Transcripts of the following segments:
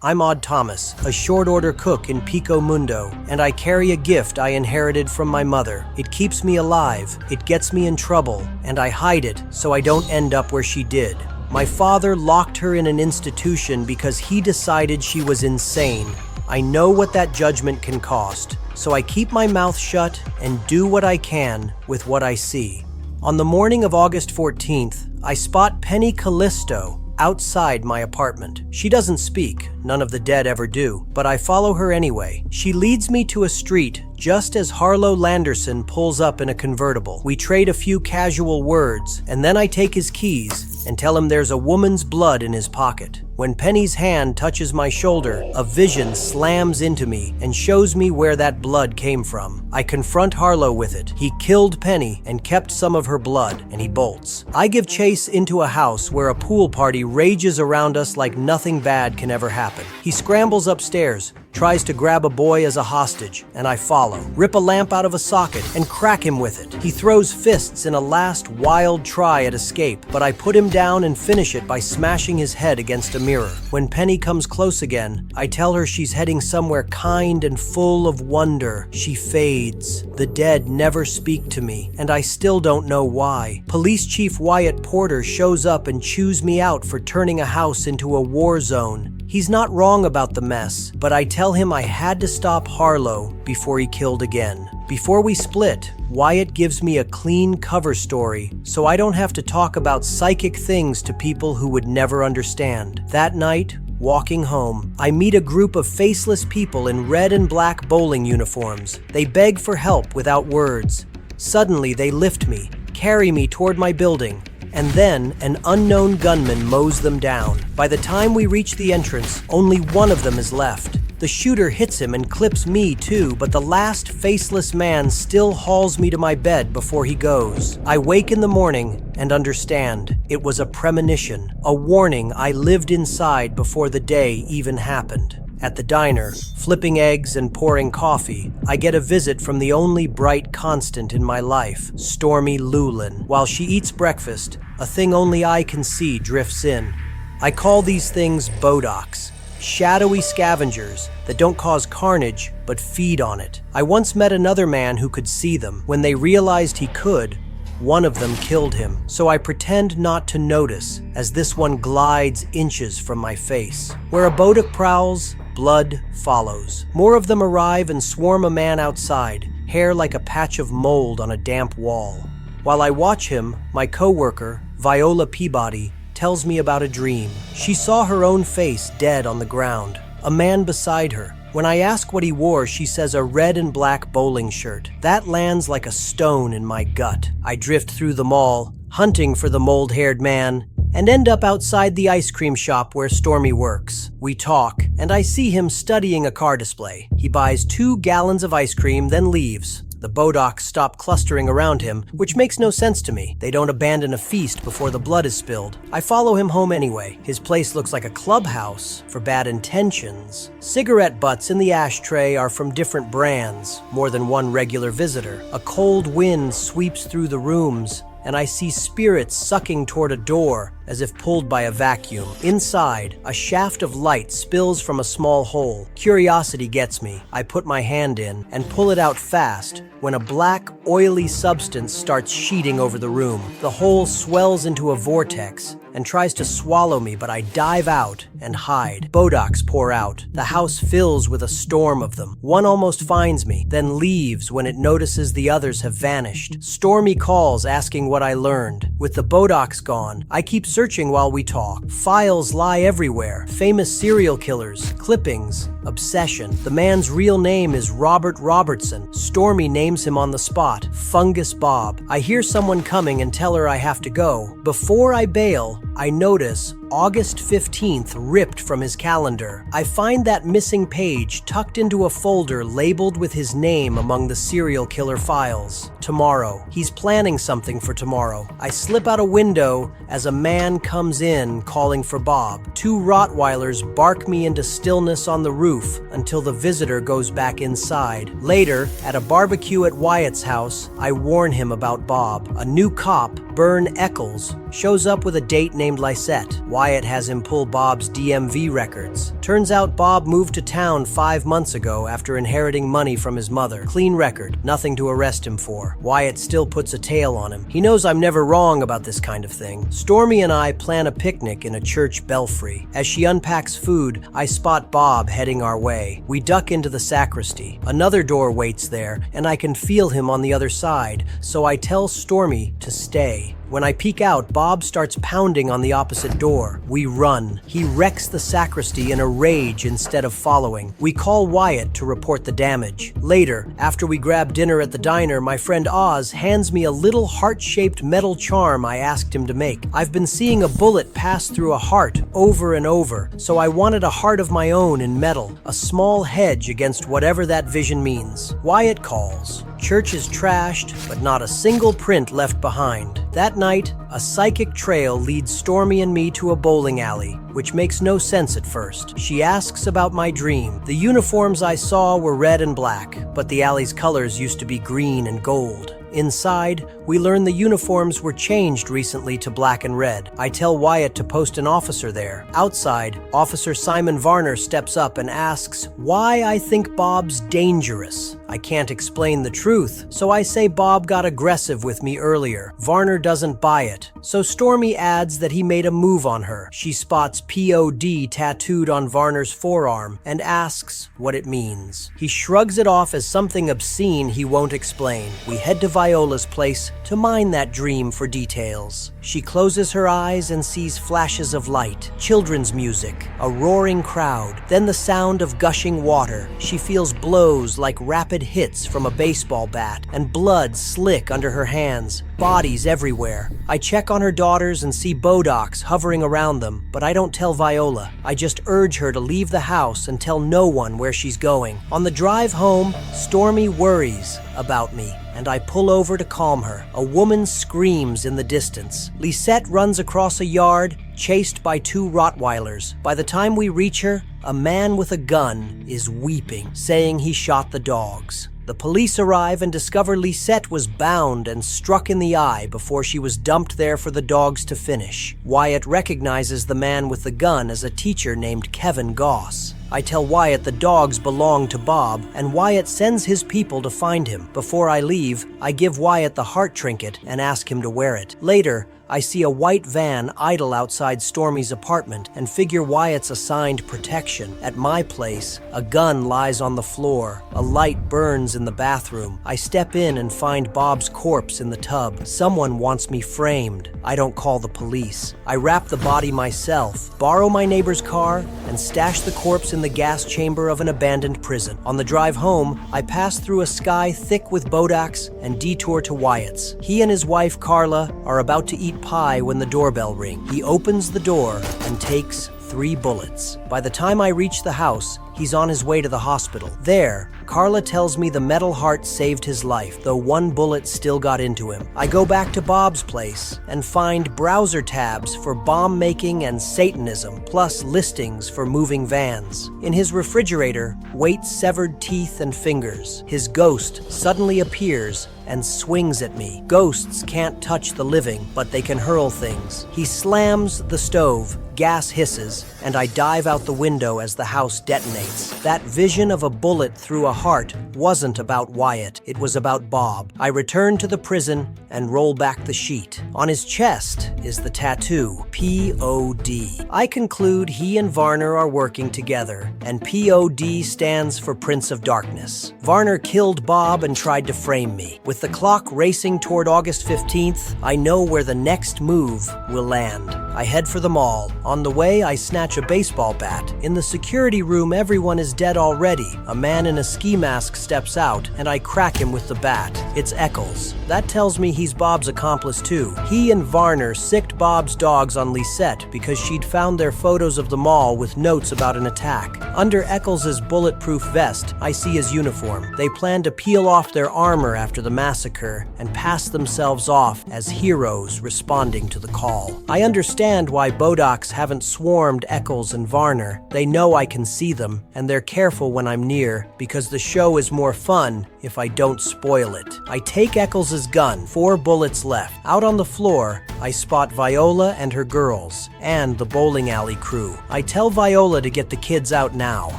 I'm Odd Thomas, a short-order cook in Pico Mundo, and I carry a gift I inherited from my mother. It keeps me alive, it gets me in trouble, and I hide it so I don't end up where she did. My father locked her in an institution because he decided she was insane. I know what that judgment can cost, so I keep my mouth shut and do what I can with what I see. On the morning of August 14th, I spot Penny Callisto outside my apartment. She doesn't speak, none of the dead ever do, but I follow her anyway. She leads me to a street just as Harlow Landerson pulls up in a convertible. We trade a few casual words, and then I take his keys and tell him there's a woman's blood in his pocket. When Penny's hand touches my shoulder, a vision slams into me and shows me where that blood came from. I confront Harlow with it. He killed Penny and kept some of her blood, and he bolts. I give chase into a house where a pool party rages around us like nothing bad can ever happen. He scrambles upstairs, tries to grab a boy as a hostage, and I follow. Rip a lamp out of a socket and crack him with it. He throws fists in a last wild try at escape, but I put him down and finish it by smashing his head against a mirror. When Penny comes close again, I tell her she's heading somewhere kind and full of wonder. She fades. The dead never speak to me, and I still don't know why. Police Chief Wyatt Porter shows up and chews me out for turning a house into a war zone. He's not wrong about the mess, but I tell him I had to stop Harlow before he killed again. Before we split, Wyatt gives me a clean cover story, so I don't have to talk about psychic things to people who would never understand. That night, walking home, I meet a group of faceless people in red and black bowling uniforms. They beg for help without words. Suddenly, they lift me, carry me toward my building, and then an unknown gunman mows them down. By the time we reach the entrance, only one of them is left. The shooter hits him and clips me too, but the last faceless man still hauls me to my bed before he goes. I wake in the morning and understand. It was a premonition, a warning I lived inside before the day even happened. At the diner, flipping eggs and pouring coffee, I get a visit from the only bright constant in my life, Stormy Lulin. While she eats breakfast, a thing only I can see drifts in. I call these things bodaks, shadowy scavengers that don't cause carnage but feed on it. I once met another man who could see them. When they realized he could, one of them killed him, so I pretend not to notice as this one glides inches from my face. Where a bodak prowls, blood follows. More of them arrive and swarm a man outside, hair like a patch of mold on a damp wall. While I watch him, my coworker, Viola Peabody, tells me about a dream. She saw her own face dead on the ground, a man beside her. When I ask what he wore, she says a red and black bowling shirt. That lands like a stone in my gut. I drift through the mall, hunting for the mold-haired man, and end up outside the ice cream shop where Stormy works. We talk, and I see him studying a car display. He buys 2 gallons of ice cream, then leaves. The bodaks stop clustering around him, which makes no sense to me. They don't abandon a feast before the blood is spilled. I follow him home anyway. His place looks like a clubhouse for bad intentions. Cigarette butts in the ashtray are from different brands, more than one regular visitor. A cold wind sweeps through the rooms, and I see spirits sucking toward a door as if pulled by a vacuum. Inside, a shaft of light spills from a small hole. Curiosity gets me. I put my hand in and pull it out fast when a black, oily substance starts sheeting over the room. The hole swells into a vortex and tries to swallow me, but I dive out and hide. Bodaks pour out. The house fills with a storm of them. One almost finds me, then leaves when it notices the others have vanished. Stormy calls asking what I learned. With the bodaks gone, I keep searching while we talk. Files lie everywhere. Famous serial killers, clippings, obsession. The man's real name is Robert Robertson. Stormy names him on the spot, Fungus Bob. I hear someone coming and tell her I have to go. Before I bail, I notice August 15th ripped from his calendar. I find that missing page tucked into a folder labeled with his name among the serial killer files. Tomorrow. He's planning something for tomorrow. I slip out a window as a man comes in calling for Bob. 2 Rottweilers bark me into stillness on the roof until the visitor goes back inside. Later, at a barbecue at Wyatt's house, I warn him about Bob. A new cop, Bern Eccles, shows up with a date named Lysette. Wyatt has him pull Bob's DMV records. Turns out Bob moved to town 5 months ago after inheriting money from his mother. Clean record, nothing to arrest him for. Wyatt still puts a tail on him. He knows I'm never wrong about this kind of thing. Stormy and I plan a picnic in a church belfry. As she unpacks food, I spot Bob heading our way. We duck into the sacristy. Another door waits there, and I can feel him on the other side, so I tell Stormy to stay. When I peek out, Bob starts pounding on the opposite door. We run. He wrecks the sacristy in a rage instead of following. We call Wyatt to report the damage. Later, after we grab dinner at the diner, my friend Oz hands me a little heart-shaped metal charm I asked him to make. I've been seeing a bullet pass through a heart over and over, so I wanted a heart of my own in metal, a small hedge against whatever that vision means. Wyatt calls. Church is trashed, but not a single print left behind. That night, a psychic trail leads Stormy and me to a bowling alley, which makes no sense at first. She asks about my dream. The uniforms I saw were red and black, but the alley's colors used to be green and gold. Inside, we learn the uniforms were changed recently to black and red. I tell Wyatt to post an officer there. Outside, Officer Simon Varner steps up and asks why I think Bob's dangerous. I can't explain the truth, so I say Bob got aggressive with me earlier. Varner doesn't buy it, so Stormy adds that he made a move on her. She spots POD tattooed on Varner's forearm and asks what it means. He shrugs it off as something obscene he won't explain. We head to Viola's place to mine that dream for details. She closes her eyes and sees flashes of light, children's music, a roaring crowd, then the sound of gushing water. She feels blows like rapid hits from a baseball bat and blood slick under her hands, bodies everywhere. I check on her daughters and see Bodox hovering around them, but I don't tell Viola. I just urge her to leave the house and tell no one where she's going. On the drive home, Stormy worries about me, and I pull over to calm her. A woman screams in the distance. Lisette runs across a yard, chased by 2 Rottweilers. By the time we reach her, a man with a gun is weeping, saying he shot the dogs. The police arrive and discover Lisette was bound and struck in the eye before she was dumped there for the dogs to finish. Wyatt recognizes the man with the gun as a teacher named Kevin Goss. I tell Wyatt the dogs belong to Bob, and Wyatt sends his people to find him. Before I leave, I give Wyatt the heart trinket and ask him to wear it. Later, I see a white van idle outside Stormy's apartment and figure Wyatt's assigned protection. At my place, a gun lies on the floor. A light burns in the bathroom. I step in and find Bob's corpse in the tub. Someone wants me framed. I don't call the police. I wrap the body myself, borrow my neighbor's car, and stash the corpse in the gas chamber of an abandoned prison. On the drive home, I pass through a sky thick with bodax and detour to Wyatt's. He and his wife, Carla, are about to eat pie when the doorbell rings. He opens the door and takes 3 bullets. By the time I reach the house, he's on his way to the hospital. There, Carla tells me the metal heart saved his life, though 1 bullet still got into him. I go back to Bob's place and find browser tabs for bomb making and Satanism, plus listings for moving vans. In his refrigerator, Waite's severed teeth and fingers. His ghost suddenly appears and swings at me. Ghosts can't touch the living, but they can hurl things. He slams the stove, gas hisses, and I dive out the window as the house detonates. That vision of a bullet through a heart wasn't about Wyatt, it was about Bob. I return to the prison and roll back the sheet. On his chest is the tattoo, P.O.D. I conclude he and Varner are working together, and P.O.D. stands for Prince of Darkness. Varner killed Bob and tried to frame me. With the clock racing toward August 15th, I know where the next move will land. I head for the mall. On the way, I snatch a baseball bat. In the security room, everyone is dead already. A man in a ski mask steps out, and I crack him with the bat. It's Eccles. That tells me he's Bob's accomplice too. He and Varner sicked Bob's dogs on Lisette because she'd found their photos of the mall with notes about an attack. Under Eccles' bulletproof vest, I see his uniform. They plan to peel off their armor after the massacre and pass themselves off as heroes responding to the call. I understand why Bodocs haven't swarmed Eccles and Varner. They know I can see them, and they're careful when I'm near because the show is more fun if I don't spoil it. I take Eccles' gun, 4 bullets left. Out on the floor, I spot Viola and her girls, and the bowling alley crew. I tell Viola to get the kids out now.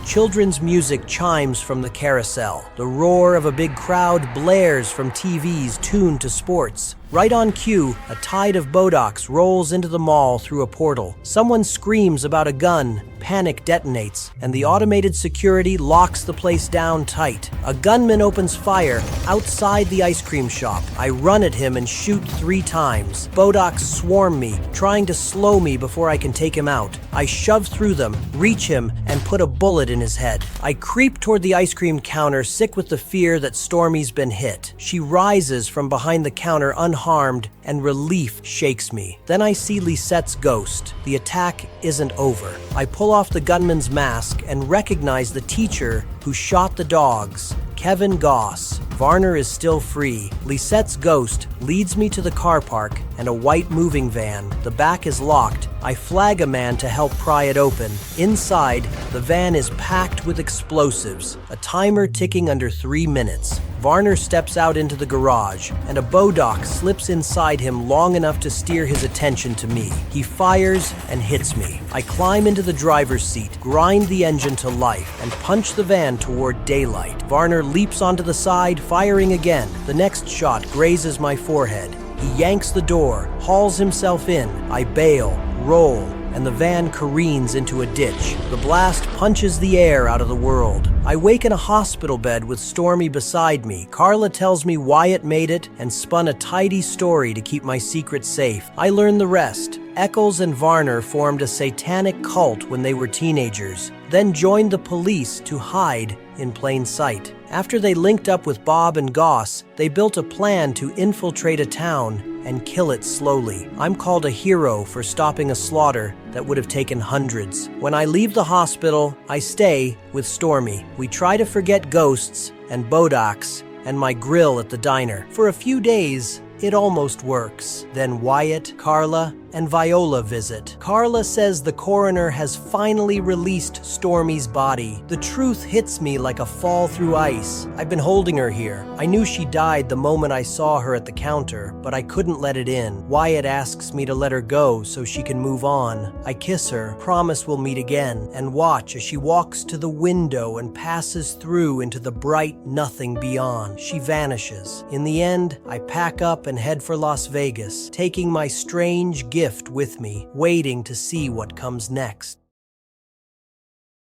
Children's music chimes from the carousel. The roar of a big crowd blares from TVs tuned to sports. Right on cue, a tide of Bodocs rolls into the mall through a portal. Someone screams about a gun, panic detonates, and the automated security locks the place down tight. A gunman opens fire outside the ice cream shop. I run at him and shoot 3 times. Bodocs swarm me, trying to slow me before I can take him out. I shove through them, reach him, and put a bullet in his head. I creep toward the ice cream counter, sick with the fear that Stormy's been hit. She rises from behind the counter unharmed, and relief shakes me. Then I see Lisette's ghost. The attack isn't over. I pull off the gunman's mask and recognize the teacher who shot the dogs, Kevin Goss. Varner is still free. Lisette's ghost leads me to the car park and a white moving van. The back is locked. I flag a man to help pry it open. Inside, the van is packed with explosives, a timer ticking under 3 minutes. Varner steps out into the garage, and a Bodoc slips inside him long enough to steer his attention to me. He fires and hits me. I climb into the driver's seat, grind the engine to life, and punch the van toward daylight. Varner leaps onto the side, firing again. The next shot grazes my forehead. He yanks the door, hauls himself in. I bail, roll, and the van careens into a ditch. The blast punches the air out of the world. I wake in a hospital bed with Stormy beside me. Carla tells me Wyatt made it and spun a tidy story to keep my secret safe. I learn the rest. Eccles and Varner formed a satanic cult when they were teenagers, then joined the police to hide in plain sight. After they linked up with Bob and Goss, they built a plan to infiltrate a town and kill it slowly. I'm called a hero for stopping a slaughter that would have taken hundreds. When I leave the hospital, I stay with Stormy. We try to forget ghosts and Bodocs and my grill at the diner. For a few days, it almost works. Then Wyatt, Carla, and Viola visit. Carla says the coroner has finally released Stormy's body. The truth hits me like a fall through ice. I've been holding her here. I knew she died the moment I saw her at the counter, but I couldn't let it in. Wyatt asks me to let her go so she can move on. I kiss her, promise we'll meet again, and watch as she walks to the window and passes through into the bright nothing beyond. She vanishes. In the end, I pack up and head for Las Vegas, taking my strange gift with me, waiting to see what comes next.